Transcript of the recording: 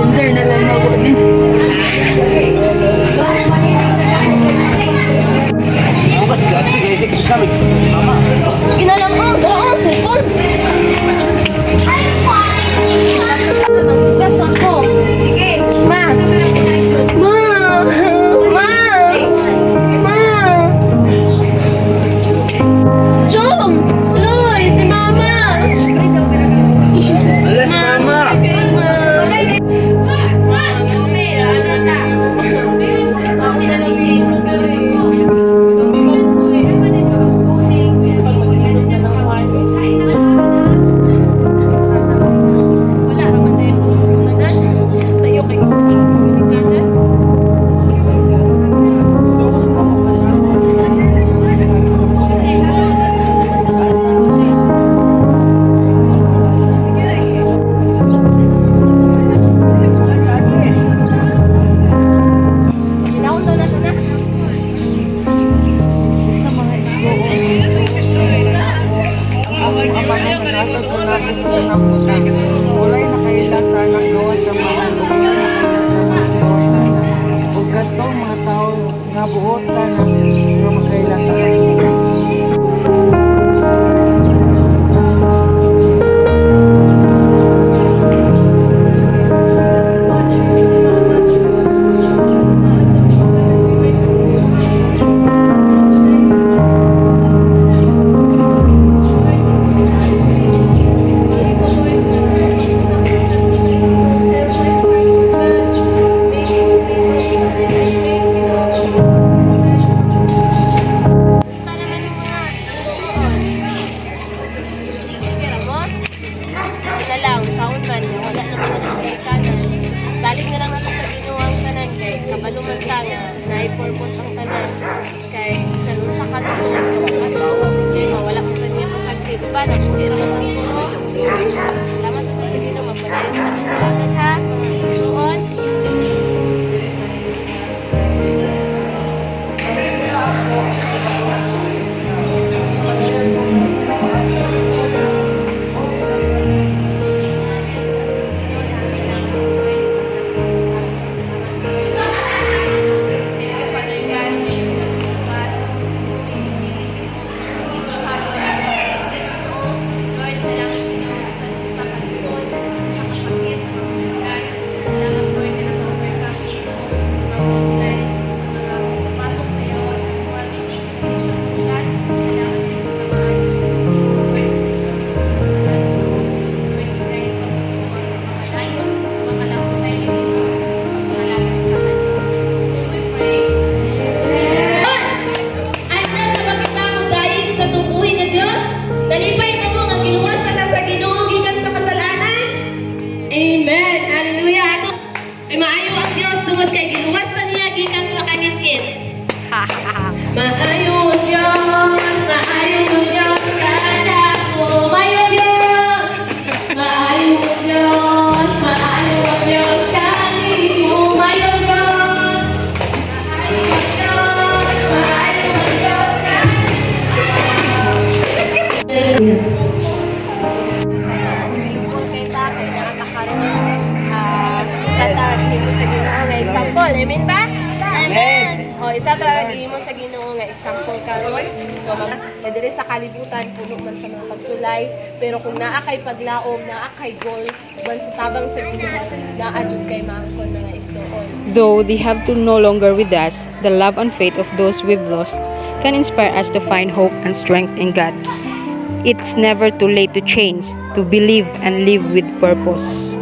Under na lang ako ni. Ginalang mo, daan, cellphone. Gas ako. Sige. Ma. Ma. Ma. Ma. Chong. Loy, si Mama. Alas, Mama. Walay na kailasa ng gawa sa mga ug kadtong mga tao nga buot sana nga makailasa. Salig na lang natin sa ginuwang tanan kay kabaluman ta nga na-purpose ang tanan kay sa nun sa kalusod kasawa kay mawala ko taniya pasagkit ba na kung dira man ang tulo. Salamat po sa Ginoo magpadayon sa ating ha. Suon. Amen. Hallelujah. Ay maayo ang Diyos tungod kay giluwasan niya gikan sa kanyang kit. Maayo ang Diyos, maayo ang Diyos kada ko. Maayo ang Diyos. Maayo ang Diyos, maayo ang Diyos kanimo. Maayo ang Diyos. Maayo ang Diyos, maayo ang Diyos kanimo. Example, amen ba? Amen. O isa talaga mo sa Ginoo nga example karon. So madiri sa kalibutan puno man sa mga pagsulay, pero kung naa kay paglaom, naa kay goal, man sa tabang sa Ginoo, naa jud kay maangkon mga igsoon. Though they have to no longer with us, the love and faith of those we've lost can inspire us to find hope and strength in God. It's never too late to change, to believe and live with purpose.